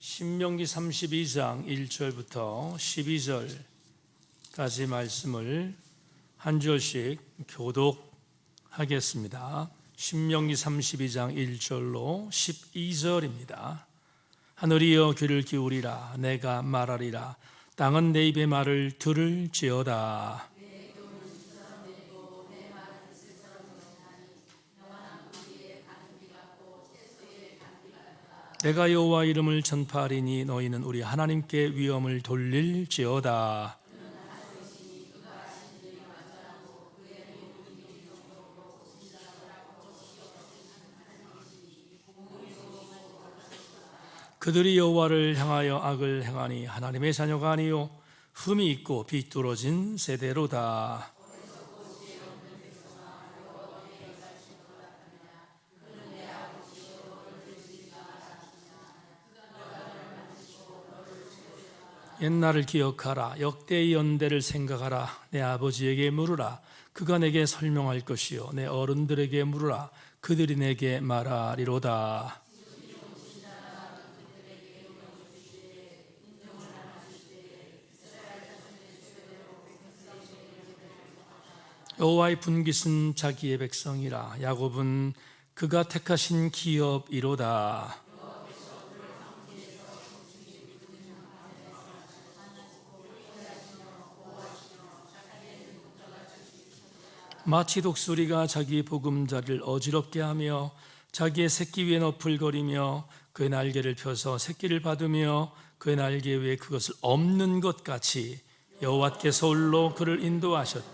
신명기 32장 1절부터 12절까지 말씀을 한 절씩 교독하겠습니다. 신명기 32장 1절로 12절입니다. 하늘이여 귀를 기울이라. 내가 말하리라. 땅은 내 입의 말을 들을지어다. 내가 여호와 이름을 전파하리니 너희는 우리 하나님께 위엄을 돌릴지어다. 그들이 여호와를 향하여 악을 행하니 하나님의 자녀가 아니요 흠이 있고 비뚤어진 세대로다. 옛날을 기억하라. 역대의 연대를 생각하라. 내 아버지에게 물으라. 그가 내게 설명할 것이요 내 어른들에게 물으라. 그들이 내게 말하리로다. 여호와의 분깃은 자기의 백성이라. 야곱은 그가 택하신 기업이로다. 마치 독수리가 자기 보금자리를 어지럽게 하며 자기의 새끼 위에 너풀거리며 그의 날개를 펴서 새끼를 받으며 그의 날개 위에 그것을 엎는 것 같이 여호와께서 홀로 그를 인도하셨.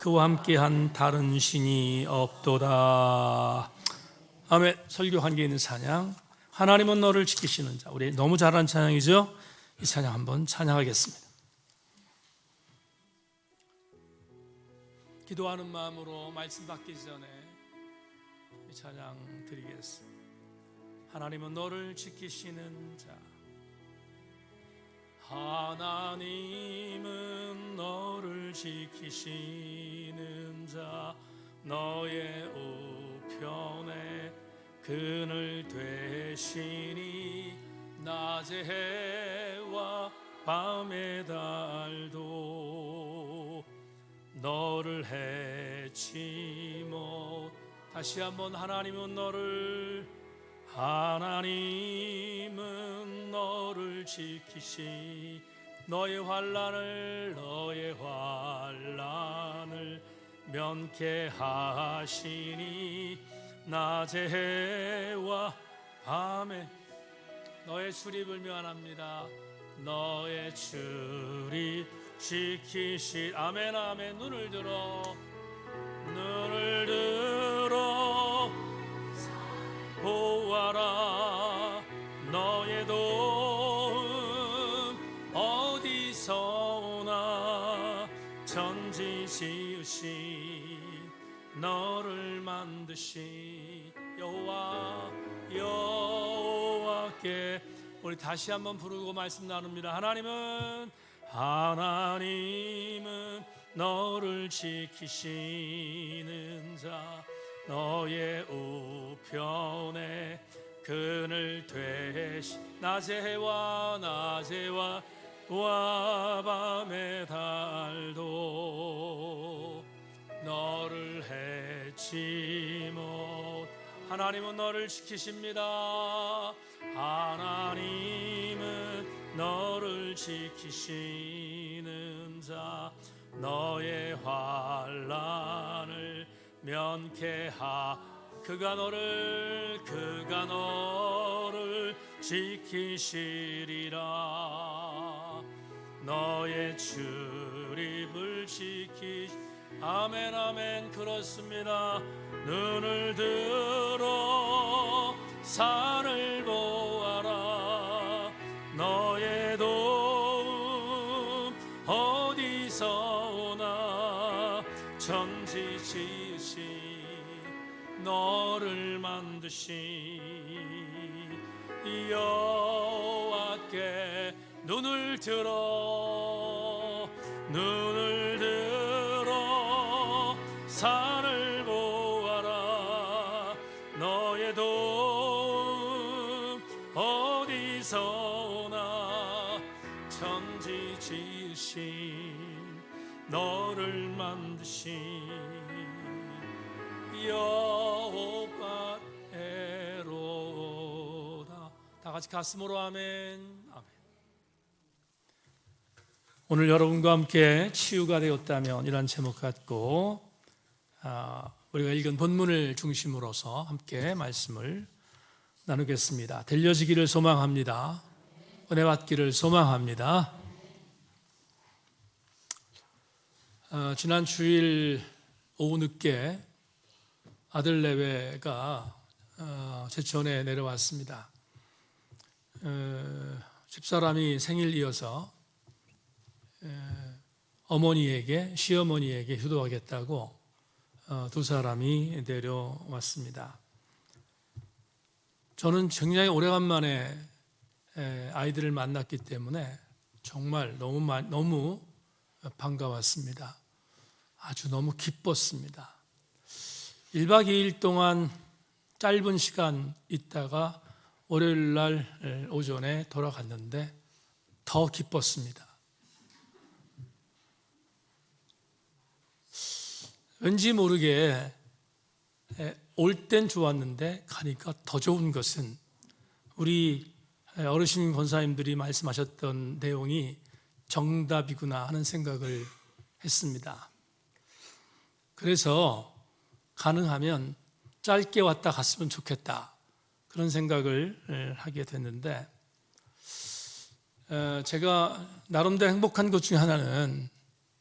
그와 함께한 다른 신이 없도다. 아멘. 설교 한개 있는 찬양. 하나님은 너를 지키시는 자. 우리 너무 잘하는 찬양이죠? 이 찬양 한번 찬양하겠습니다. 기도하는 마음으로 말씀 받기 전에 이 찬양 드리겠습니다. 하나님은 너를 지키시는 자. 하나님은 너를 지키시는 자. 너의 우편에 그늘 되시니 낮의 해와 밤의 달도 너를 해치 못. 다시 한번 하나님은 너를 지키시. 너의 환난을 면케 하시니 낮의 해와 밤에 너의 출입을 면합니다. 너의 출입 지키시. 아멘 아멘. 눈을 들어 보아라. 너의 도움 어디서 오나. 천지 지으시 너를 만드시 여호와께. 우리 다시 한번 부르고 말씀 나눕니다. 하나님은 너를 지키시는 자. 너의 우편에 그늘 되시. 낮의 해와 밤의 달도 너를 해치 못. 하나님은 너를 지키십니다. 하나님은 너를 지키시는 자. 너의 환난을 면케하. 그가 너를 지키시리라. 너의 출입을 지키시. 아멘 아멘. 그렇습니다. 눈을 들어 산을 보아라. 너의 도움 어디서 오나. 천지 지으시 너를 만드시 여호와께. 눈을 들어 산을 보아라. 너의 도움 어디서 천지 지으신 너를 만드신 여호와 에로다. 다 같이 가슴으로 아멘. 아멘. 오늘 여러분과 함께 치유가 되었다면 이런 제목 갖고 우리가 읽은 본문을 중심으로서 함께 말씀을 나누겠습니다. 들려지기를 소망합니다. 은혜 받기를 소망합니다. 지난 주일 오후 늦게 아들 내외가 제천에 내려왔습니다. 집사람이 생일이어서 어머니에게, 시어머니에게 효도하겠다고 두 사람이 내려왔습니다. 저는 굉장히 오래간만에 아이들을 만났기 때문에 정말 너무 반가웠습니다. 아주 너무 기뻤습니다. 1박 2일 동안 짧은 시간 있다가 월요일 날 오전에 돌아갔는데 더 기뻤습니다. 왠지 모르게 올 땐 좋았는데 가니까 더 좋은 것은 우리 어르신 권사님들이 말씀하셨던 내용이 정답이구나 하는 생각을 했습니다. 그래서 가능하면 짧게 왔다 갔으면 좋겠다 그런 생각을 하게 됐는데, 제가 나름대로 행복한 것 중에 하나는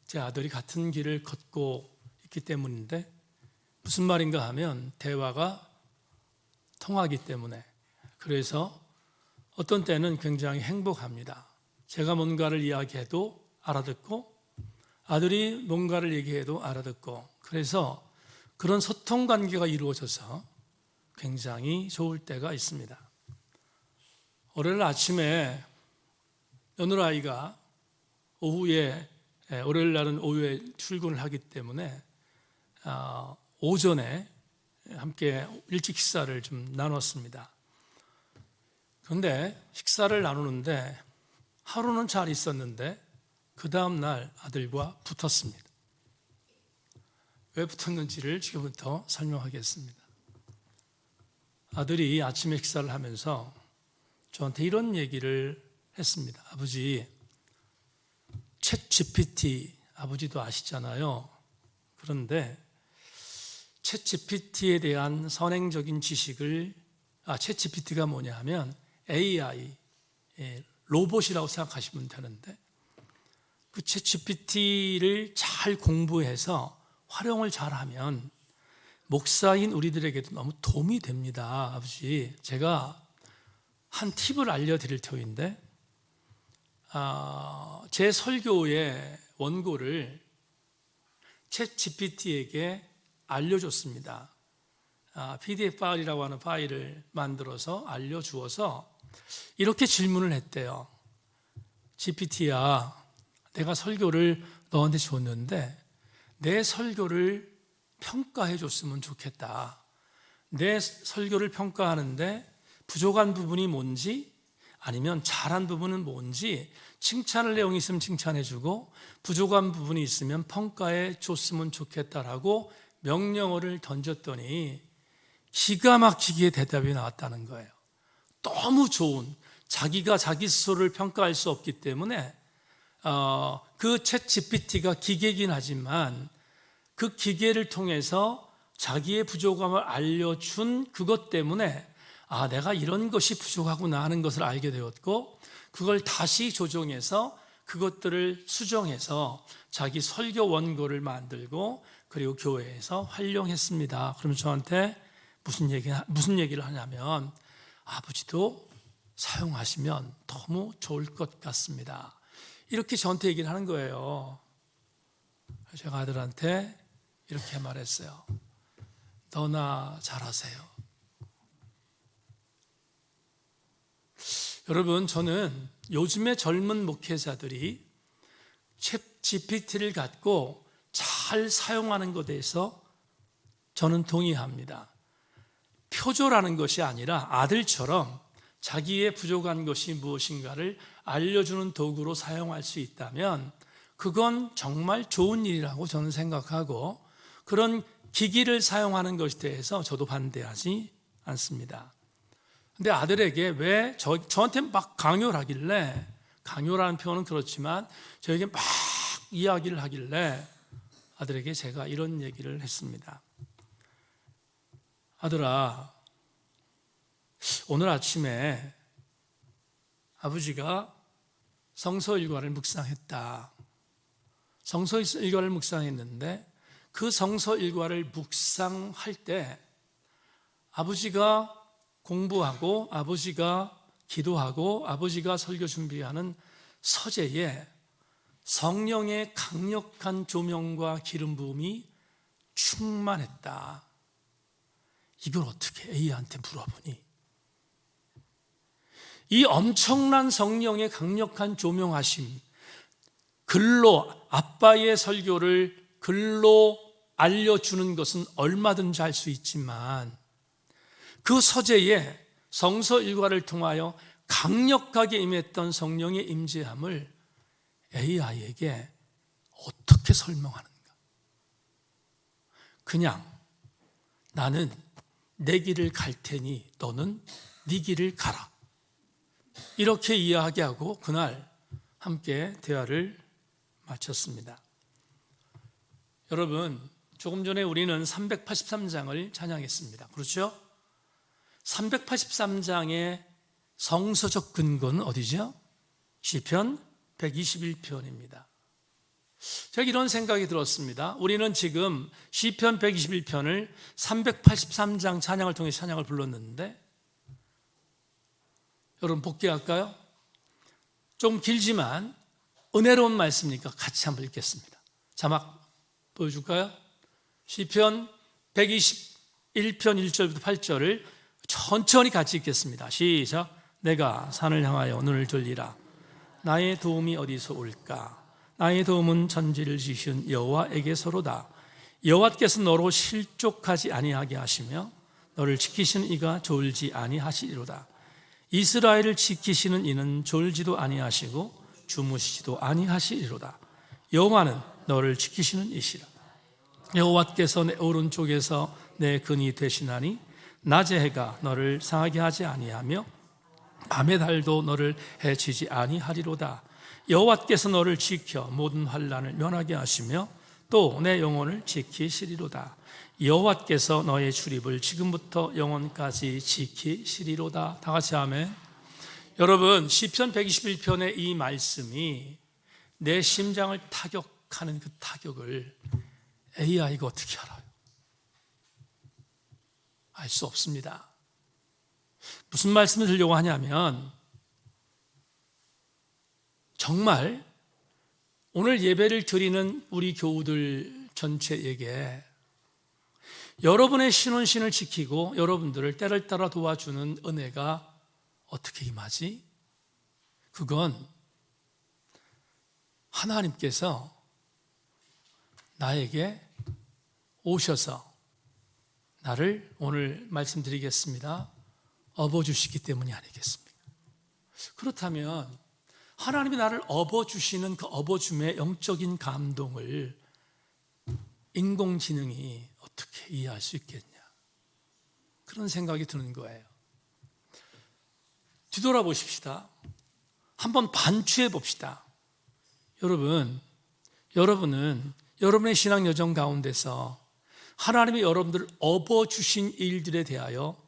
제 아들이 같은 길을 걷고 있기 때문인데, 무슨 말인가 하면 대화가 통하기 때문에, 그래서 어떤 때는 굉장히 행복합니다. 제가 뭔가를 이야기해도 알아듣고 아들이 뭔가를 얘기해도 알아듣고, 그래서 그런 소통 관계가 이루어져서 굉장히 좋을 때가 있습니다. 월요일 아침에 어느 아이가 월요일 날은 오후에 출근을 하기 때문에 오전에 함께 일찍 식사를 좀 나눴습니다. 그런데 식사를 나누는데 하루는 잘 있었는데 그 다음 날 아들과 붙었습니다. 왜 붙었는지를 지금부터 설명하겠습니다. 아들이 아침 식사를 하면서 저한테 이런 얘기를 했습니다. 아버지, 챗 GPT 아버지도 아시잖아요. 그런데 챗 GPT에 대한 선행적인 지식을, 챗 GPT가 뭐냐 하면 AI, 로봇이라고 생각하시면 되는데, 그 챗 GPT를 잘 공부해서 활용을 잘하면 목사인 우리들에게도 너무 도움이 됩니다. 아버지, 제가 한 팁을 알려드릴 터인데, 제 설교의 원고를 챗 GPT에게 알려줬습니다. PDF 파일이라고 하는 파일을 만들어서 알려주어서 이렇게 질문을 했대요. GPT야, 내가 설교를 너한테 줬는데 내 설교를 평가해 줬으면 좋겠다. 내 설교를 평가하는데 부족한 부분이 뭔지, 아니면 잘한 부분은 뭔지, 칭찬할 내용이 있으면 칭찬해 주고 부족한 부분이 있으면 평가해 줬으면 좋겠다라고 명령어를 던졌더니 기가 막히게 대답이 나왔다는 거예요. 너무 좋은, 자기가 자기 스스로를 평가할 수 없기 때문에 그 챗 GPT가 기계이긴 하지만 그 기계를 통해서 자기의 부족함을 알려준 그것 때문에 내가 이런 것이 부족하구나 하는 것을 알게 되었고, 그걸 다시 조정해서 그것들을 수정해서 자기 설교 원고를 만들고 그리고 교회에서 활용했습니다. 그러면 저한테 무슨 얘기를 하냐면, 아버지도 사용하시면 너무 좋을 것 같습니다. 이렇게 저한테 얘기를 하는 거예요. 제가 아들한테 이렇게 말했어요. 너나 잘하세요. 여러분, 저는 요즘의 젊은 목회자들이 챗 GPT를 갖고 잘 사용하는 것에 대해서 저는 동의합니다. 표절하는 것이 아니라 아들처럼 자기의 부족한 것이 무엇인가를 알려주는 도구로 사용할 수 있다면 그건 정말 좋은 일이라고 저는 생각하고, 그런 기기를 사용하는 것에 대해서 저도 반대하지 않습니다. 근데 아들에게 왜 저한테 막 강요를 하길래, 강요라는 표현은 그렇지만 저에게 막 이야기를 하길래 아들에게 제가 이런 얘기를 했습니다. 아들아, 오늘 아침에 아버지가 성서 일과를 묵상했다. 성서 일과를 묵상했는데 그 성서 일과를 묵상할 때 아버지가 공부하고 아버지가 기도하고 아버지가 설교 준비하는 서재에 성령의 강력한 조명과 기름 부음이 충만했다. 이걸 어떻게 A한테 물어보니? 이 엄청난 성령의 강력한 조명하심, 글로 아빠의 설교를 글로 알려주는 것은 얼마든지 할 수 있지만 그 서재에 성서 일과를 통하여 강력하게 임했던 성령의 임재함을 A아이에게 어떻게 설명하는가? 그냥 나는 내 길을 갈 테니 너는 네 길을 가라, 이렇게 이야기하고 그날 함께 대화를 마쳤습니다. 여러분, 조금 전에 우리는 383장을 찬양했습니다. 그렇죠? 383장의 성서적 근거는 어디죠? 시편 121편입니다. 제가 이런 생각이 들었습니다. 우리는 지금 시편 121편을 383장 찬양을 통해 찬양을 불렀는데, 여러분 복귀할까요? 좀 길지만 은혜로운 말씀이니까 같이 한번 읽겠습니다. 자막 보여줄까요? 시편 121편 1절부터 8절을 천천히 같이 읽겠습니다. 시작. 내가 산을 향하여 눈을 돌리라. 나의 도움이 어디서 올까? 나의 도움은 천지를 지으신 여호와에게서로다. 여호와께서 너로 실족하지 아니하게 하시며 너를 지키시는 이가 졸지 아니하시리로다. 이스라엘을 지키시는 이는 졸지도 아니하시고 주무시지도 아니하시리로다. 여호와는 너를 지키시는 이시라. 여호와께서 내 오른쪽에서 내 근이 되시나니 낮의 해가 너를 상하게 하지 아니하며 밤의 달도 너를 해치지 아니하리로다. 여호와께서 너를 지켜 모든 환난을 면하게 하시며 또 내 영혼을 지키시리로다. 여호와께서 너의 출입을 지금부터 영원까지 지키시리로다. 다 같이 아멘. 여러분, 시편 121편의 이 말씀이 내 심장을 타격하는 그 타격을 AI가 어떻게 알아요? 알 수 없습니다. 무슨 말씀을 드리려고 하냐면, 정말 오늘 예배를 드리는 우리 교우들 전체에게 여러분의 신혼신을 지키고 여러분들을 때를 따라 도와주는 은혜가 어떻게 임하지? 그건 하나님께서 나에게 오셔서 나를, 오늘 말씀드리겠습니다, 업어주시기 때문이 아니겠습니까? 그렇다면 하나님이 나를 업어주시는 그 업어줌의 영적인 감동을 인공지능이 어떻게 이해할 수 있겠냐, 그런 생각이 드는 거예요. 뒤돌아보십시다. 한번 반추해 봅시다. 여러분은 여러분의 신앙 여정 가운데서 하나님이 여러분들을 업어주신 일들에 대하여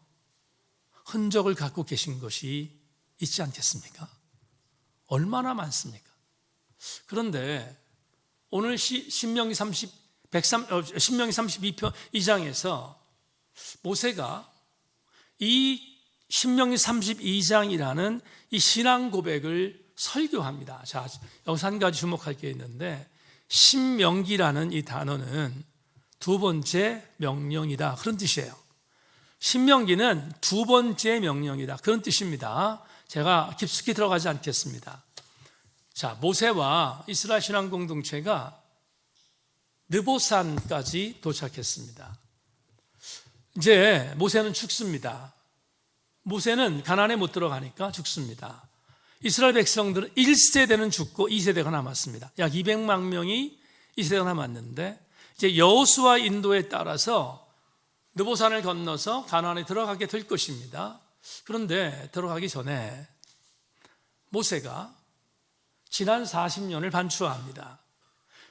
흔적을 갖고 계신 것이 있지 않겠습니까? 얼마나 많습니까? 그런데 오늘 신명기 32편 2장에서 모세가 이 신명기 32장이라는 이 신앙 고백을 설교합니다. 자, 여기서 한 가지 주목할 게 있는데, 신명기라는 이 단어는 두 번째 명령이다, 그런 뜻이에요. 신명기는 두 번째 명령이다, 그런 뜻입니다. 제가 깊숙이 들어가지 않겠습니다. 자, 모세와 이스라엘 신앙 공동체가 느보산까지 도착했습니다. 이제 모세는 죽습니다. 모세는 가나안에 못 들어가니까 죽습니다. 이스라엘 백성들은 1세대는 죽고 2세대가 남았습니다. 약 200만 명이 2세대가 남았는데 이제 여호수아 인도에 따라서 느보산을 건너서 가나안에 들어가게 될 것입니다. 그런데 들어가기 전에 모세가 지난 40년을 반추합니다.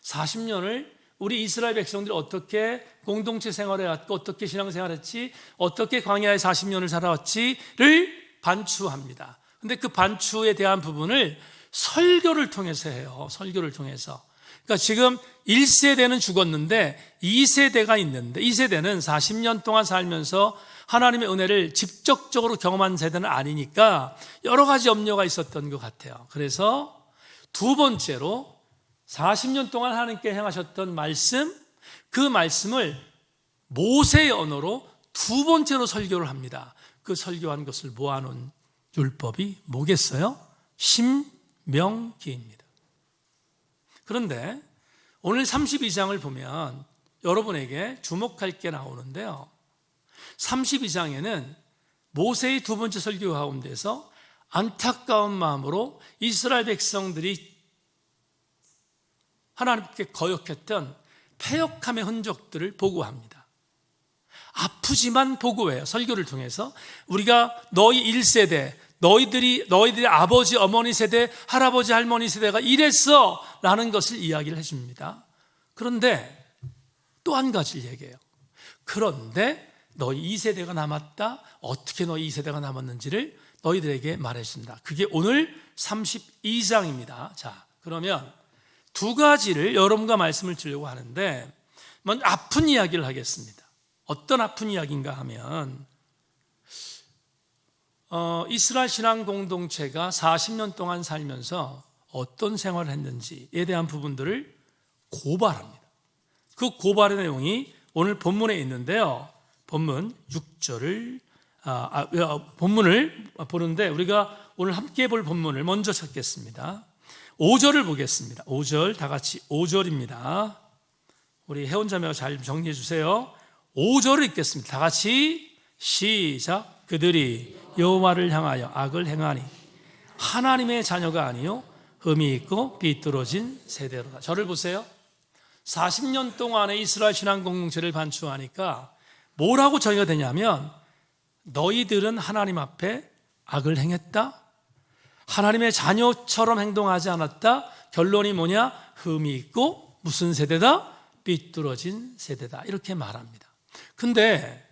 40년을 우리 이스라엘 백성들이 어떻게 공동체 생활해왔고 어떻게 신앙생활했지, 어떻게 광야에 40년을 살아왔지를 반추합니다. 근데 그 반추에 대한 부분을 설교를 통해서 해요. 설교를 통해서. 그러니까 지금 1세대는 죽었는데 2세대가 있는데, 2세대는 40년 동안 살면서 하나님의 은혜를 직접적으로 경험한 세대는 아니니까 여러 가지 염려가 있었던 것 같아요. 그래서 두 번째로 40년 동안 하나님께 행하셨던 말씀, 그 말씀을 모세의 언어로 두 번째로 설교를 합니다. 그 설교한 것을 모아놓은 율법이 뭐겠어요? 신명기입니다. 그런데 오늘 32장을 보면 여러분에게 주목할 게 나오는데요, 32장에는 모세의 두 번째 설교 가운데서 안타까운 마음으로 이스라엘 백성들이 하나님께 거역했던 패역함의 흔적들을 보고합니다. 아프지만 보고해요. 설교를 통해서 우리가 너희 1세대, 너희들이 아버지 어머니 세대, 할아버지 할머니 세대가 이랬어 라는 것을 이야기를 해줍니다. 그런데 또 한 가지를 얘기해요. 그런데 너희 2세대가 남았다. 어떻게 너희 2세대가 남았는지를 너희들에게 말해준다. 그게 오늘 32장입니다. 자, 그러면 두 가지를 여러분과 말씀을 드리려고 하는데, 먼저 아픈 이야기를 하겠습니다. 어떤 아픈 이야기인가 하면 이스라엘 신앙 공동체가 40년 동안 살면서 어떤 생활을 했는지에 대한 부분들을 고발합니다. 그 고발의 내용이 오늘 본문에 있는데요, 본문 6절을 본문을 보는데 우리가 오늘 함께 볼 본문을 먼저 찾겠습니다. 5절을 보겠습니다. 5절, 다 같이 5절입니다. 우리 회원자매가 잘 정리해 주세요. 5절을 읽겠습니다. 다 같이 시작. 그들이 여호와를 향하여 악을 행하니 하나님의 자녀가 아니요 흠이 있고 비뚤어진 세대로다. 저를 보세요. 40년 동안의 이스라엘 신앙 공동체를 반추하니까 뭐라고 정의가 되냐면, 너희들은 하나님 앞에 악을 행했다, 하나님의 자녀처럼 행동하지 않았다. 결론이 뭐냐? 흠이 있고 무슨 세대다? 삐뚤어진 세대다. 이렇게 말합니다. 근데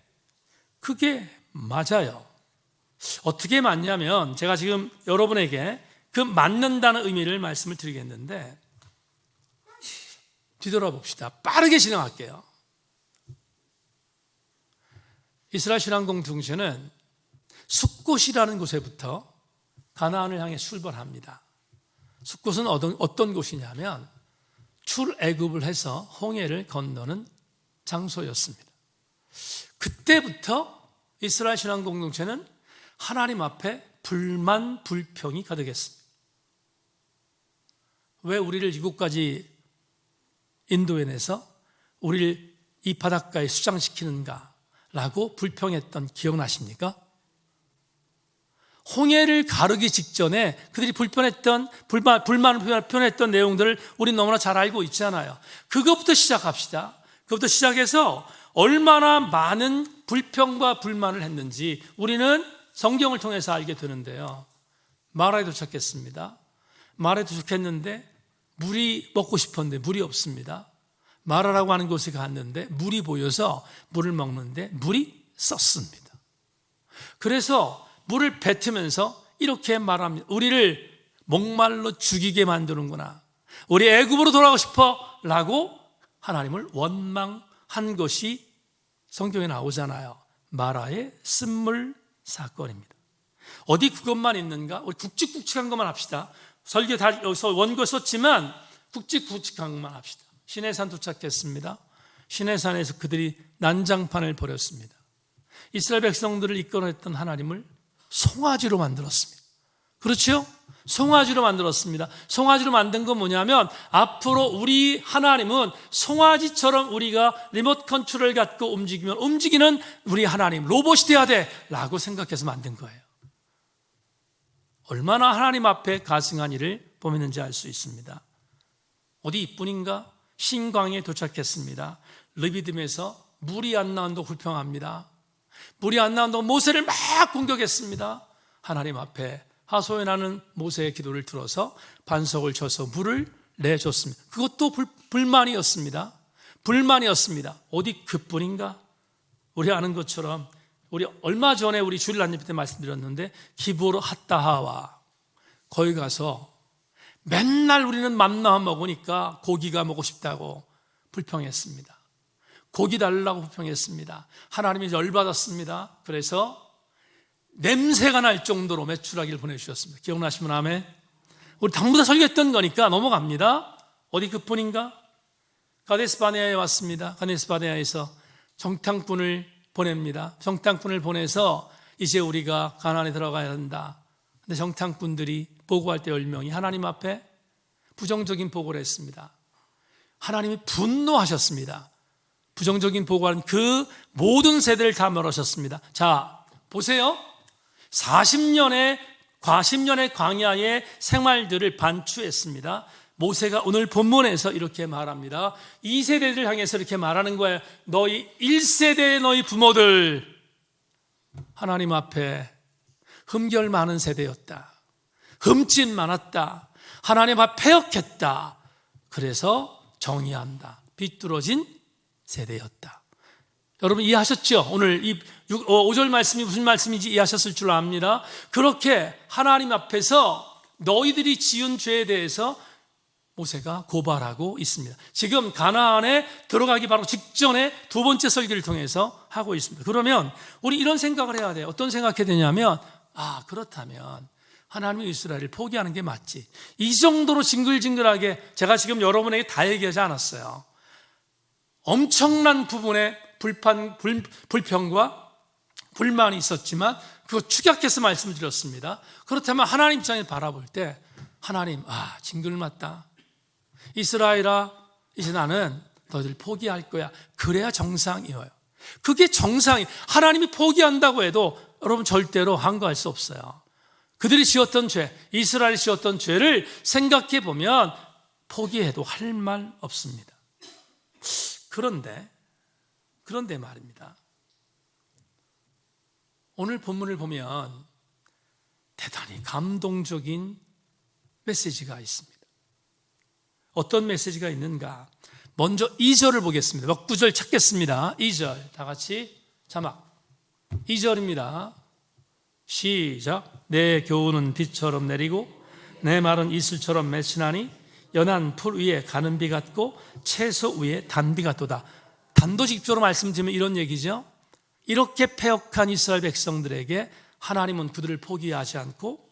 그게 맞아요. 어떻게 맞냐면, 제가 지금 여러분에게 그 맞는다는 의미를 말씀을 드리겠는데, 뒤돌아봅시다. 빠르게 진행할게요. 이스라엘 신앙 공동체는 숫곳이라는 곳에부터 가나안을 향해 출발합니다. 숫곳은 어떤 곳이냐면 출애굽을 해서 홍해를 건너는 장소였습니다. 그때부터 이스라엘 신앙 공동체는 하나님 앞에 불만, 불평이 가득했습니다. 왜 우리를 이곳까지 인도해내서 우리를 이 바닷가에 수장시키는가 라고 불평했던 기억나십니까? 홍해를 가르기 직전에 그들이 불만을 표현했던 내용들을 우리는 너무나 잘 알고 있잖아요. 그것부터 시작합시다. 그것부터 시작해서 얼마나 많은 불평과 불만을 했는지 우리는 성경을 통해서 알게 되는데요. 마라에 도착했습니다. 마라에 도착했는데 물이 먹고 싶었는데 물이 없습니다. 마라라고 하는 곳에 갔는데 물이 보여서 물을 먹는데 물이 썼습니다. 그래서 물을 뱉으면서 이렇게 말합니다. 우리를 목말로 죽이게 만드는구나. 우리 애굽으로 돌아가고 싶어 라고 하나님을 원망한 것이 성경에 나오잖아요. 마라의 쓴물 사건입니다. 어디 그것만 있는가? 우리 굵직굵직한 것만 합시다. 설교 다 여기서 원고 썼지만 굵직굵직한 것만 합시다. 시내산 도착했습니다. 시내산에서 그들이 난장판을 벌였습니다. 이스라엘 백성들을 이끌어냈던 하나님을 송아지로 만들었습니다. 그렇죠? 송아지로 만들었습니다. 송아지로 만든 건 뭐냐면 앞으로 우리 하나님은 송아지처럼 우리가 리모트 컨트롤을 갖고 움직이면 움직이는 우리 하나님, 로봇이 돼야 돼 라고 생각해서 만든 거예요. 얼마나 하나님 앞에 가증한 일을 범했는지 알 수 있습니다. 어디 이뿐인가? 신광에 도착했습니다. 르비딤에서 물이 안 나온다고 불평합니다. 물이 안 나온다고 모세를 막 공격했습니다. 하나님 앞에 하소연하는 모세의 기도를 들어서 반석을 쳐서 물을 내줬습니다. 그것도 불만이었습니다. 불만이었습니다. 어디 그뿐인가? 우리 아는 것처럼 우리 얼마 전에 우리 주일날 때 말씀드렸는데 기브로 핫다하와 거기 가서 맨날 우리는 맘나만 먹으니까 고기가 먹고 싶다고 불평했습니다. 고기 달라고 불평했습니다. 하나님이 열받았습니다. 그래서 냄새가 날 정도로 메추라기를 보내주셨습니다. 기억나시면 아멘. 우리 당부다 설교했던 거니까 넘어갑니다. 어디 그뿐인가? 가데스바네아에 왔습니다. 가데스바네아에서 정탐꾼을 보냅니다. 정탐꾼을 보내서 이제 우리가 가나안에 들어가야 한다. 근데 정탐꾼들이 보고할 때 10명이 하나님 앞에 부정적인 보고를 했습니다. 하나님이 분노하셨습니다. 부정적인 보고하는 그 모든 세대를 다 멸하셨습니다. 자, 보세요. 40년의 광야의 생활들을 반추했습니다. 모세가 오늘 본문에서 이렇게 말합니다. 이 세대들을 향해서 이렇게 말하는 거예요. 너희 1세대의 너희 부모들 하나님 앞에 흠결 많은 세대였다. 흠짓 많았다. 하나님 앞에 패역했다. 그래서 정의한다. 비뚤어진 세대였다. 여러분 이해하셨죠? 오늘 이 5절 말씀이 무슨 말씀인지 이해하셨을 줄 압니다. 그렇게 하나님 앞에서 너희들이 지은 죄에 대해서 모세가 고발하고 있습니다. 지금 가나안에 들어가기 바로 직전에 두 번째 설교를 통해서 하고 있습니다. 그러면 우리 이런 생각을 해야 돼요. 어떤 생각해야 되냐면 그렇다면 하나님이 이스라엘을 포기하는 게 맞지. 이 정도로 징글징글하게 제가 지금 여러분에게 다 얘기하지 않았어요. 엄청난 부분에 불평과 불만이 있었지만 그거 축약해서 말씀을 드렸습니다. 그렇다면 하나님 입장에 바라볼 때 하나님 징글맞다. 이스라엘아 이제 나는 너희들 포기할 거야. 그래야 정상이에요. 그게 정상이. 하나님이 포기한다고 해도 여러분 절대로 항거할 수 없어요. 그들이 지었던 죄, 이스라엘이 지었던 죄를 생각해 보면 포기해도 할 말 없습니다. 그런데 말입니다. 오늘 본문을 보면 대단히 감동적인 메시지가 있습니다. 어떤 메시지가 있는가? 먼저 2절을 보겠습니다. 몇 구절 찾겠습니다. 2절 다 같이 자막 2절입니다. 시작. 내 교훈은 비처럼 내리고 내 말은 이슬처럼 맺히나니 연한 풀 위에 가는 비 같고 채소 위에 단비 같도다. 단도직입적으로 말씀드리면 이런 얘기죠. 이렇게 패역한 이스라엘 백성들에게 하나님은 그들을 포기하지 않고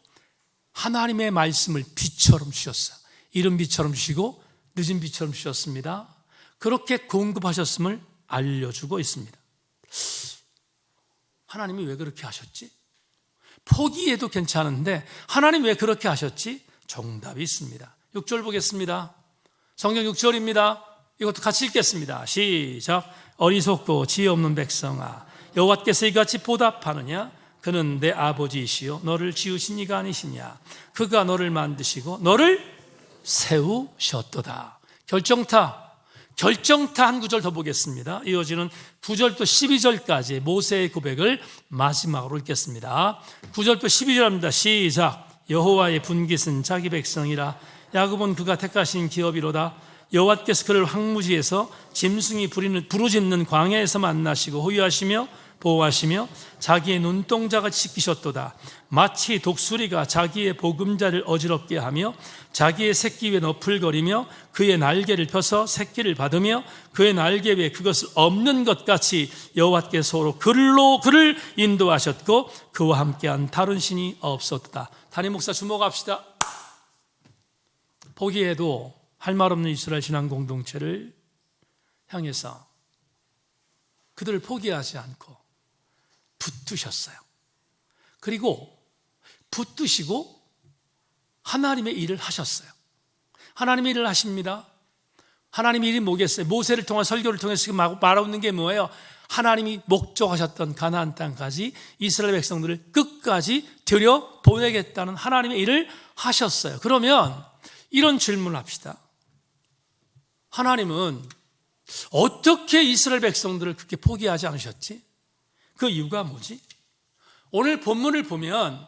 하나님의 말씀을 비처럼 주셨어요. 이른 비처럼 주시고 늦은 비처럼 주셨습니다. 그렇게 공급하셨음을 알려주고 있습니다. 하나님이 왜 그렇게 하셨지? 포기해도 괜찮은데 하나님 왜 그렇게 하셨지? 정답이 있습니다. 6절 보겠습니다. 성경 6절입니다. 이것도 같이 읽겠습니다. 시작. 어리석고 지혜 없는 백성아, 여호와께서 이같이 보답하느냐? 그는 내 아버지이시요 너를 지으신 이가 아니시냐? 그가 너를 만드시고 너를 세우셨도다. 결정타 한 구절 더 보겠습니다. 이어지는 9절부터 12절까지 모세의 고백을 마지막으로 읽겠습니다. 9절부터 12절입니다. 시작. 여호와의 분깃은 자기 백성이라. 야곱은 그가 택하신 기업이로다. 여호와께서 그를 황무지에서 짐승이 부르짖는 광야에서 만나시고 호위하시며 보호하시며 자기의 눈동자가 지키셨도다. 마치 독수리가 자기의 보금자를 어지럽게 하며 자기의 새끼 위에 너풀거리며 그의 날개를 펴서 새끼를 받으며 그의 날개 위에 그것을 엎는 것 같이 여호와께서 그를 인도하셨고 그와 함께한 다른 신이 없었다. 담임 목사 주목합시다. 포기해도 할 말 없는 이스라엘 신앙 공동체를 향해서 그들을 포기하지 않고 붙드셨어요. 그리고 붙드시고 하나님의 일을 하셨어요. 하나님의 일을 하십니다. 하나님의 일이 뭐겠어요? 모세를 통한 설교를 통해서 지금 말하고 있는 게 뭐예요? 하나님이 목적하셨던 가나안 땅까지 이스라엘 백성들을 끝까지 들여보내겠다는 하나님의 일을 하셨어요. 그러면 이런 질문을 합시다. 하나님은 어떻게 이스라엘 백성들을 그렇게 포기하지 않으셨지? 그 이유가 뭐지? 오늘 본문을 보면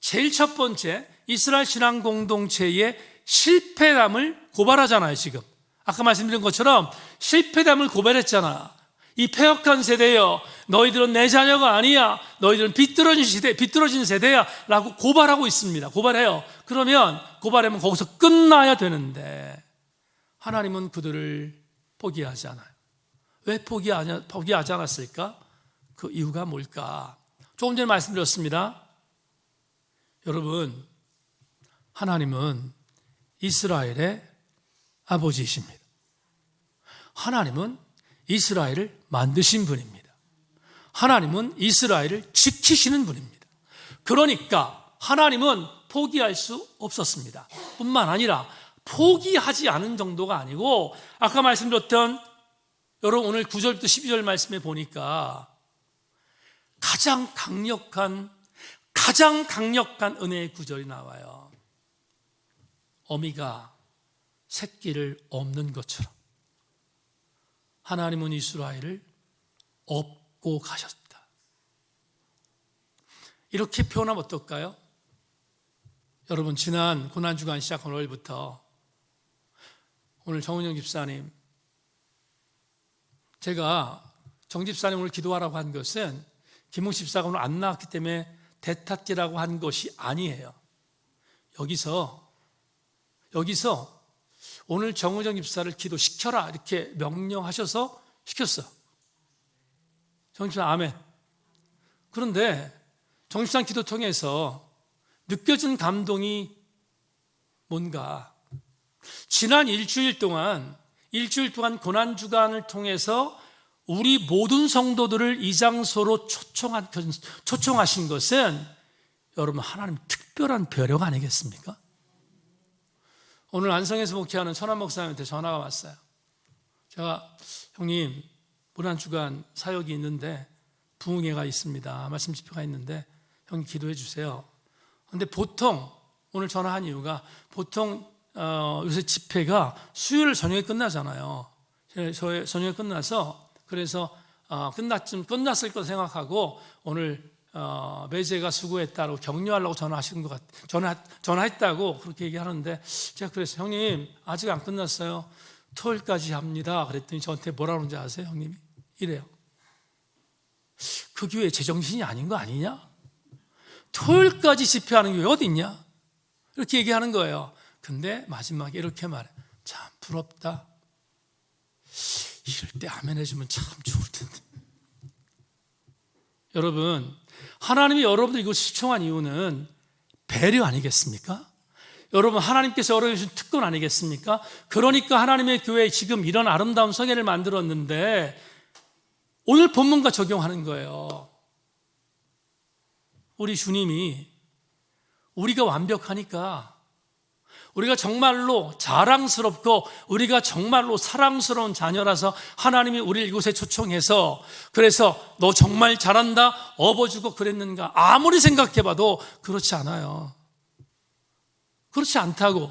제일 첫 번째 이스라엘 신앙 공동체의 실패담을 고발하잖아요. 지금 아까 말씀드린 것처럼 실패담을 고발했잖아. 이 패역한 세대여, 너희들은 내 자녀가 아니야. 너희들은 비뚤어진 세대야 라고 고발하고 있습니다. 고발해요. 그러면 고발하면 거기서 끝나야 되는데 하나님은 그들을 포기하지 않아요. 왜 포기하지 않았을까? 그 이유가 뭘까? 조금 전에 말씀드렸습니다. 여러분, 하나님은 이스라엘의 아버지이십니다. 하나님은 이스라엘을 만드신 분입니다. 하나님은 이스라엘을 지키시는 분입니다. 그러니까 하나님은 포기할 수 없었습니다. 뿐만 아니라 포기하지 않은 정도가 아니고 아까 말씀드렸던 여러분 오늘 9절부터 12절 말씀에 보니까 가장 강력한 은혜의 구절이 나와요. 어미가 새끼를 업는 것처럼 하나님은 이스라엘을 업고 가셨다. 이렇게 표현하면 어떨까요? 여러분 지난 고난주간 시작한 월요일부터 오늘 정은영 집사님, 제가 정 집사님 오늘 기도하라고 한 것은 김웅 집사가 오늘 안 나왔기 때문에 대탓지라고 한 것이 아니에요. 여기서 오늘 정은정 집사를 기도시켜라 이렇게 명령하셔서 시켰어. 정 집사 아멘. 그런데 정 집사 기도 통해서 느껴진 감동이 뭔가 지난 일주일 동안 고난주간을 통해서 우리 모든 성도들을 이 장소로 초청하신 것은 여러분 하나님 특별한 배려가 아니겠습니까? 오늘 안성에서 목회하는 천안 목사님한테 전화가 왔어요. 제가 형님 고난주간 사역이 있는데 부흥회가 있습니다. 말씀 집회가 있는데 형님 기도해 주세요. 그런데 보통 오늘 전화한 이유가 보통 요새 집회가 수요일 저녁에 끝나잖아요. 저녁에 끝나서 그래서 끝났을 거 생각하고 오늘 매제가 수고했다고 격려하려고 전화하신 것 같아요. 전화했다고 그렇게 얘기하는데 제가 그랬어요. 형님 아직 안 끝났어요. 토요일까지 합니다. 그랬더니 저한테 뭐라 그러는지 아세요? 형님이 이래요. 그 교회 제정신이 아닌 거 아니냐? 토요일까지 집회하는 교회 어디 있냐? 이렇게 얘기하는 거예요. 근데 마지막에 이렇게 말해. 참 부럽다. 이럴 때 아멘 해주면 참 좋을 텐데. 여러분, 하나님이 여러분들 이곳 시청한 이유는 배려 아니겠습니까? 여러분, 하나님께서 여러분에게 주신 특권 아니겠습니까? 그러니까 하나님의 교회에 지금 이런 아름다운 성회를 만들었는데 오늘 본문과 적용하는 거예요. 우리 주님이 우리가 완벽하니까 우리가 정말로 자랑스럽고 우리가 정말로 사랑스러운 자녀라서 하나님이 우리를 이곳에 초청해서 그래서 너 정말 잘한다 업어주고 그랬는가? 아무리 생각해봐도 그렇지 않아요. 그렇지 않다고.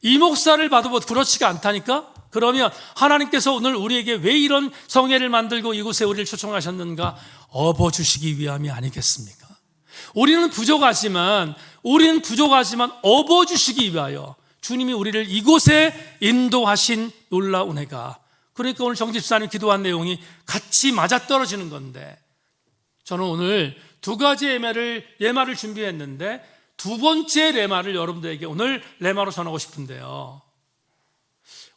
이 목사를 봐도 그렇지가 않다니까? 그러면 하나님께서 오늘 우리에게 왜 이런 성회를 만들고 이곳에 우리를 초청하셨는가? 업어주시기 위함이 아니겠습니까? 우리는 부족하지만 업어주시기 위하여 주님이 우리를 이곳에 인도하신 놀라운 은혜가. 그러니까 오늘 정 집사님 기도한 내용이 같이 맞아떨어지는 건데 저는 오늘 두 가지 레마를 준비했는데 두 번째 레마를 여러분들에게 오늘 레마로 전하고 싶은데요.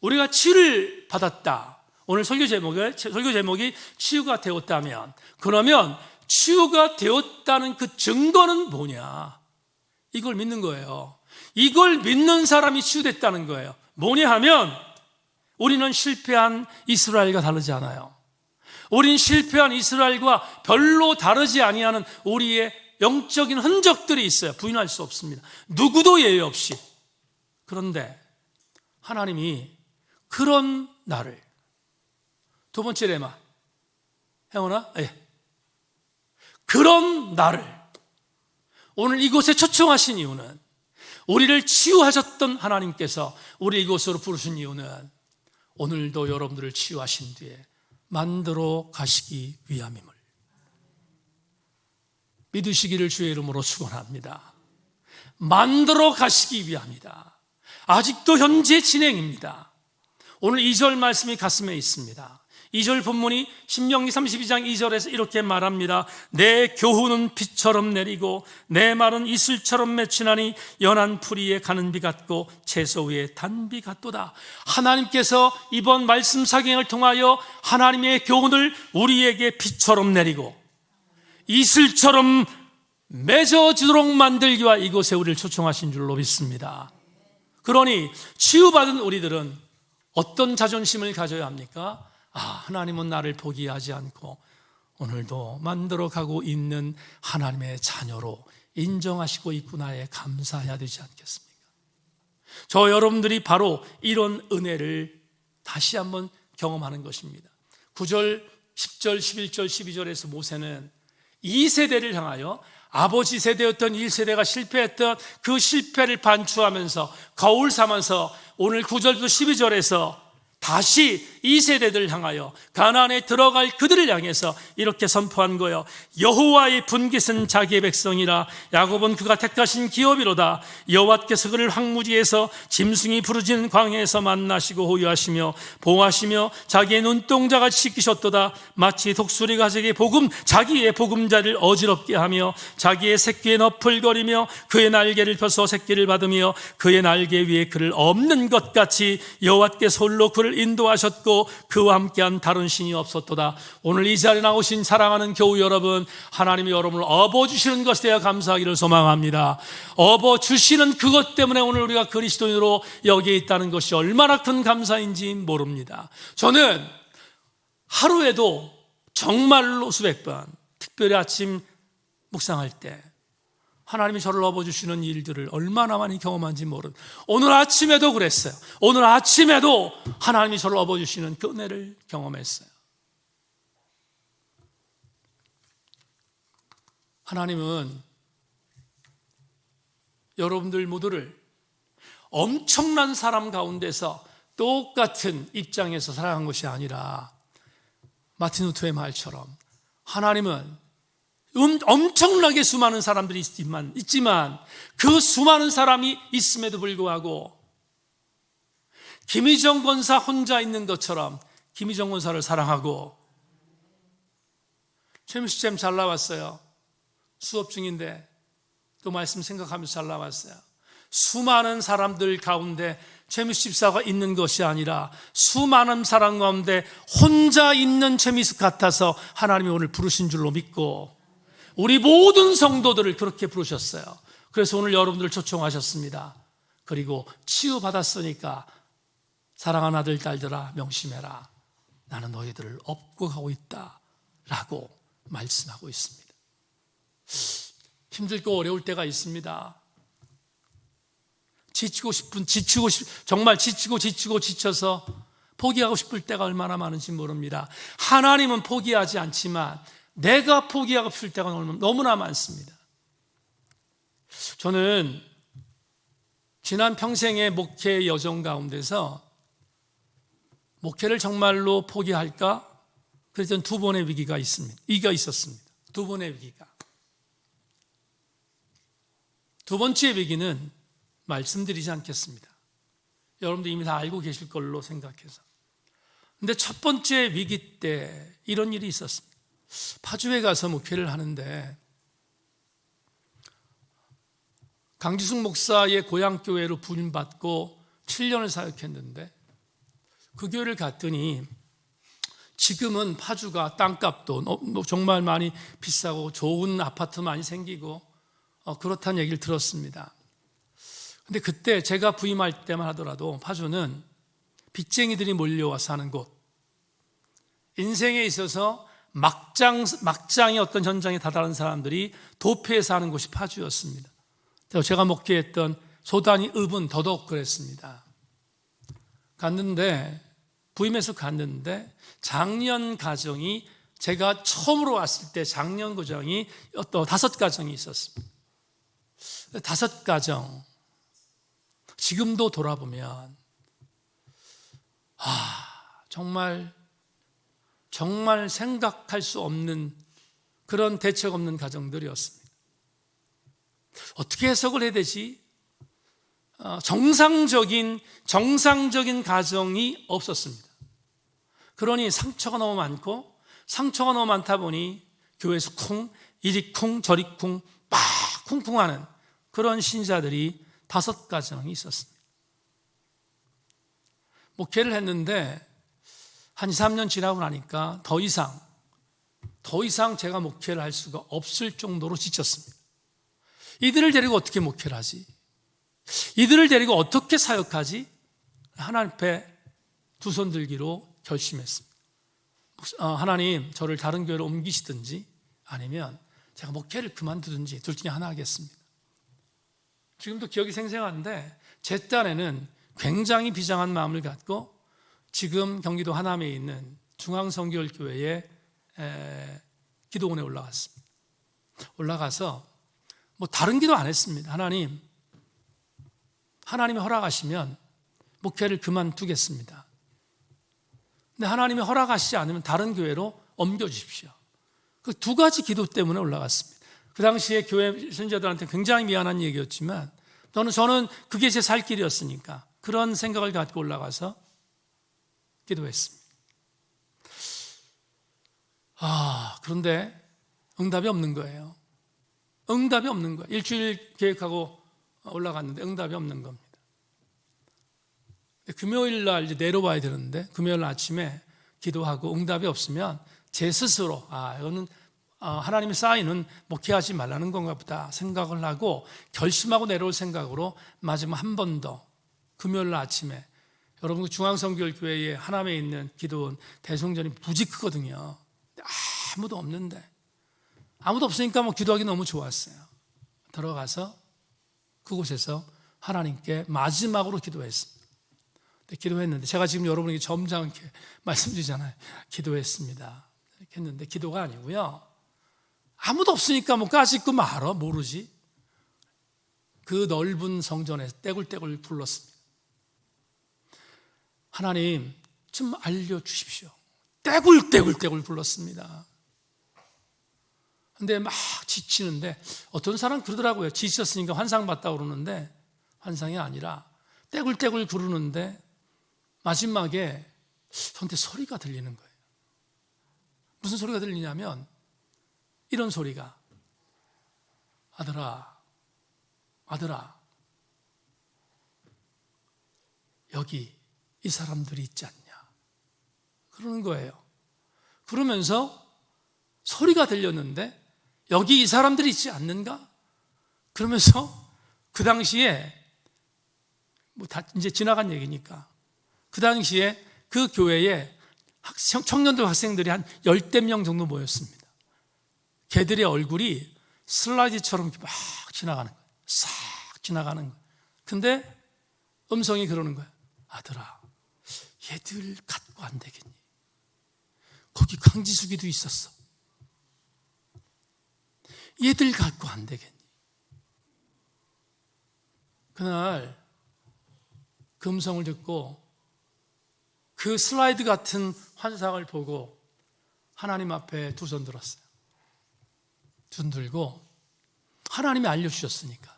우리가 치유를 받았다. 오늘 설교 제목이 치유가 되었다면 그러면 치유가 되었다는 그 증거는 뭐냐? 이걸 믿는 거예요. 이걸 믿는 사람이 치유됐다는 거예요. 뭐냐 하면 우리는 실패한 이스라엘과 다르지 않아요. 우린 실패한 이스라엘과 별로 다르지 아니하는 우리의 영적인 흔적들이 있어요. 부인할 수 없습니다. 누구도 예외 없이. 그런데 하나님이 그런 나를, 두 번째 레마, 혜원아, 그런 나를 오늘 이곳에 초청하신 이유는, 우리를 치유하셨던 하나님께서 우리 이곳으로 부르신 이유는 오늘도 여러분들을 치유하신 뒤에 만들어 가시기 위함임을 믿으시기를 주의 이름으로 축원합니다. 만들어 가시기 위함이다. 아직도 현재 진행입니다. 오늘 2절 말씀이 가슴에 있습니다. 2절 본문이 신명기 32장 2절에서 이렇게 말합니다. 내 교훈은 비처럼 내리고 내 말은 이슬처럼 맺히나니 연한 풀 위에 가는 비 같고 채소 위에 단비 같도다. 하나님께서 이번 말씀 사경을 통하여 하나님의 교훈을 우리에게 비처럼 내리고 이슬처럼 맺어지도록 만들기와 이곳에 우리를 초청하신 줄로 믿습니다. 그러니 치유받은 우리들은 어떤 자존심을 가져야 합니까? 하나님은 나를 포기하지 않고 오늘도 만들어가고 있는 하나님의 자녀로 인정하시고 있구나에 감사해야 되지 않겠습니까? 저 여러분들이 바로 이런 은혜를 다시 한번 경험하는 것입니다. 9절, 10절, 11절, 12절에서 모세는 2세대를 향하여 아버지 세대였던 1세대가 실패했던 그 실패를 반추하면서 거울 삼아서 오늘 9절부터 12절에서 다시 이 세대들을 향하여 가나안에 들어갈 그들을 향해서 이렇게 선포한 거예요. 여호와의 분깃은 자기의 백성이라 야곱은 그가 택하신 기업이로다. 여호와께서 그를 황무지에서 짐승이 부르짖는 광야에서 만나시고 호위하시며 보호하시며 자기의 눈동자가 씻기셨도다. 마치 독수리가 자기의 복음자를 어지럽게 하며 자기의 새끼에 너풀거리며 그의 날개를 펴서 새끼를 받으며 그의 날개 위에 그를 엎는 것 같이 여호와께서 홀로 그를 인도하셨고 그와 함께한 다른 신이 없었도다. 오늘 이 자리에 나오신 사랑하는 교우 여러분, 하나님이 여러분을 업어주시는 것에 대해 감사하기를 소망합니다. 업어주시는 그것 때문에 오늘 우리가 그리스도인으로 여기에 있다는 것이 얼마나 큰 감사인지 모릅니다. 저는 하루에도 정말로 수백 번, 특별히 아침 묵상할 때 하나님이 저를 업어주시는 일들을 얼마나 많이 경험한지 모릅니다. 오늘 아침에도 그랬어요. 오늘 아침에도 하나님이 저를 업어주시는 그 은혜를 경험했어요. 하나님은 여러분들 모두를 엄청난 사람 가운데서 똑같은 입장에서 사랑한 것이 아니라 마틴 루터의 말처럼 하나님은 엄청나게 수많은 사람들이 있지만 그 수많은 사람이 있음에도 불구하고 김희정 권사 혼자 있는 것처럼 김희정 권사를 사랑하고, 최민수 쌤 잘 나왔어요. 수업 중인데 또 말씀 생각하면서 잘 나왔어요. 수많은 사람들 가운데 최민수 집사가 있는 것이 아니라 수많은 사람 가운데 혼자 있는 최민수 같아서 하나님이 오늘 부르신 줄로 믿고 우리 모든 성도들을 그렇게 부르셨어요. 그래서 오늘 여러분들을 초청하셨습니다. 그리고 치유받았으니까 사랑하는 아들 딸들아 명심해라. 나는 너희들을 업고 가고 있다 라고 말씀하고 있습니다. 힘들고 어려울 때가 있습니다. 정말 지치고 지쳐서 포기하고 싶을 때가 얼마나 많은지 모릅니다. 하나님은 포기하지 않지만 내가 포기하고 싶을 때가 너무나 많습니다. 저는 지난 평생의 목회 여정 가운데서 목회를 정말로 포기할까? 그랬던 두 번의 위기가 있었습니다. 두 번의 위기가. 두 번째 위기는 말씀드리지 않겠습니다. 여러분들 이미 다 알고 계실 걸로 생각해서. 근데 첫 번째 위기 때 이런 일이 있었습니다. 파주에 가서 목회를 하는데 강지숙 목사의 고향교회로 부임받고 7년을 사역했는데 그 교회를 갔더니 지금은 파주가 땅값도 정말 많이 비싸고 좋은 아파트 많이 생기고 그렇다는 얘기를 들었습니다. 근데 그때 제가 부임할 때만 하더라도 파주는 빚쟁이들이 몰려와 사는 곳, 인생에 있어서 막장의 어떤 현장에 다다른 사람들이 도피해 사는 곳이 파주였습니다. 제가 목회했던 소단위 읍은 더더욱 그랬습니다. 부임해서 갔는데 작년 가정이, 제가 처음으로 왔을 때 작년 가정이 또 5가정이 있었습니다. 5가정. 지금도 돌아보면 정말 생각할 수 없는 그런 대책 없는 가정들이었습니다. 어떻게 해석을 해야 되지? 정상적인 가정이 없었습니다. 그러니 상처가 너무 많다 보니 교회에서 이리 쿵 저리 쿵 막 쿵쿵하는 그런 신자들이 5가정이 있었습니다. 목회를 했는데 한 2, 3년 지나고 나니까 더 이상 제가 목회를 할 수가 없을 정도로 지쳤습니다. 이들을 데리고 어떻게 목회를 하지? 이들을 데리고 어떻게 사역하지? 하나님 앞에 두 손 들기로 결심했습니다. 하나님, 저를 다른 교회로 옮기시든지 아니면 제가 목회를 그만두든지 둘 중에 하나 하겠습니다. 지금도 기억이 생생한데 제 딴에는 굉장히 비장한 마음을 갖고 지금 경기도 하남에 있는 중앙성결교회에 기도원에 올라갔습니다. 올라가서 다른 기도 안 했습니다. 하나님이 허락하시면 목회를 그만두겠습니다. 근데 하나님이 허락하시지 않으면 다른 교회로 옮겨주십시오. 그 2가지 기도 때문에 올라갔습니다. 그 당시에 교회 선지자들한테 굉장히 미안한 얘기였지만 저는 그게 제 살 길이었으니까 그런 생각을 갖고 올라가서 기도했습니다. 그런데 응답이 없는 거예요. 일주일 계획하고 올라갔는데 응답이 없는 겁니다. 금요일 날 이제 내려와야 되는데 금요일 아침에 기도하고 응답이 없으면 제 스스로 이거는 하나님의 사인은 목회하지 말라는 건가 보다 생각을 하고 결심하고 내려올 생각으로 마지막 한 번 더 금요일 날 아침에, 여러분 중앙성결교회에 하남에 있는 기도원 대성전이 무지 크거든요. 아무도 없으니까 기도하기 너무 좋았어요. 들어가서 그곳에서 하나님께 마지막으로 기도했습니다. 기도했는데 제가 지금 여러분에게 점잖게 말씀드리잖아요. 기도했습니다. 이렇게 했는데 기도가 아니고요. 아무도 없으니까 까짓 거 모르지. 그 넓은 성전에서 떼굴떼굴 불렀습니다. 하나님 좀 알려주십시오. 떼굴떼굴 불렀습니다. 근데 막 지치는데 어떤 사람 그러더라고요. 지쳤으니까 환상 봤다고 그러는데 환상이 아니라 떼굴떼굴 구르는데 마지막에 저한테 소리가 들리는 거예요. 무슨 소리가 들리냐면 이런 소리가, 아들아 여기 이 사람들이 있지 않냐 그러는 거예요. 그러면서 소리가 들렸는데 여기 이 사람들이 있지 않는가? 그러면서 그 당시에 다 이제 지나간 얘기니까 그 당시에 그 교회에 청년들 학생들이 한 10대 명 정도 모였습니다. 걔들의 얼굴이 슬라이드처럼 막 지나가는 거예요. 싹 지나가는 거예요. 근데 음성이 그러는 거예요. 아들아, 얘들 갖고 안 되겠니? 거기 강지숙이도 있었어. 얘들 갖고 안 되겠니? 그날 그 음성을 듣고 그 슬라이드 같은 환상을 보고 하나님 앞에 두 손 들었어요. 두 손 들고 하나님이 알려주셨으니까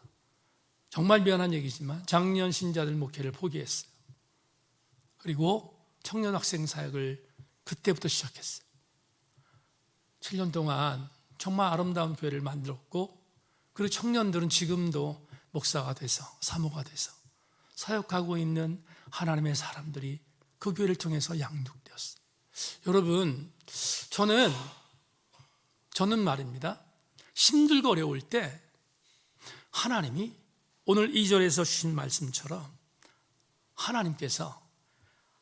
정말 미안한 얘기지만 작년 신자들 목회를 포기했어요. 그리고 청년 학생 사역을 그때부터 시작했어요. 7년 동안 정말 아름다운 교회를 만들었고 그리고 청년들은 지금도 목사가 돼서 사모가 돼서 사역하고 있는 하나님의 사람들이 그 교회를 통해서 양육되었어요. 여러분, 저는 말입니다. 힘들고 어려울 때 하나님이 오늘 2절에서 주신 말씀처럼 하나님께서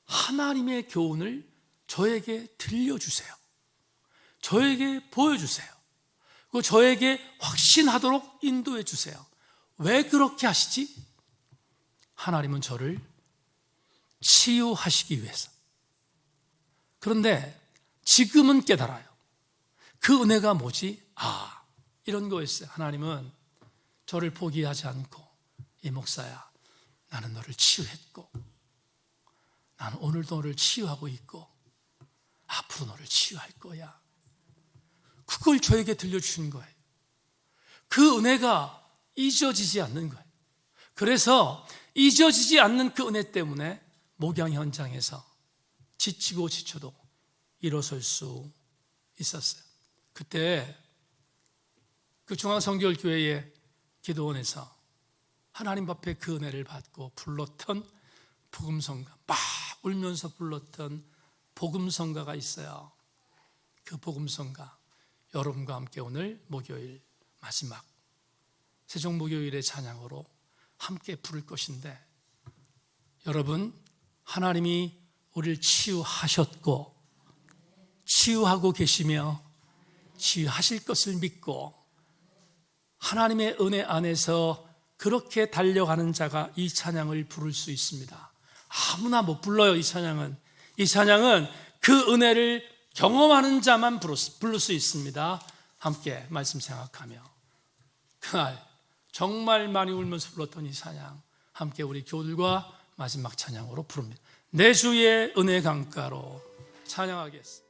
하나님의 교훈을 저에게 들려주세요. 저에게 보여주세요. 그리고 저에게 확신하도록 인도해 주세요. 왜 그렇게 하시지? 하나님은 저를 치유하시기 위해서. 그런데 지금은 깨달아요. 그 은혜가 뭐지? 이런 거였어요. 하나님은 저를 포기하지 않고, 이 목사야, 나는 너를 치유했고, 나는 오늘도 너를 치유하고 있고, 앞으로 너를 치유할 거야. 그걸 저에게 들려주신 거예요. 그 은혜가 잊어지지 않는 거예요. 그래서 잊어지지 않는 그 은혜 때문에 목양 현장에서 지치고 지쳐도 일어설 수 있었어요. 그때 그 중앙성결교회의 기도원에서 하나님 앞에 그 은혜를 받고 불렀던 복음성가, 막 울면서 불렀던 복음성가가 있어요. 그 복음성가 여러분과 함께 오늘 목요일 마지막 세종목요일의 찬양으로 함께 부를 것인데, 여러분, 하나님이 우리를 치유하셨고 치유하고 계시며 치유하실 것을 믿고 하나님의 은혜 안에서 그렇게 달려가는 자가 이 찬양을 부를 수 있습니다. 아무나 못 불러요. 이 찬양은 그 은혜를 경험하는 자만 부를 수 있습니다. 함께 말씀 생각하며 그날 정말 많이 울면서 불렀던 이 찬양, 함께 우리 교들과 마지막 찬양으로 부릅니다. 내 주의 은혜 강가로 찬양하겠습니다.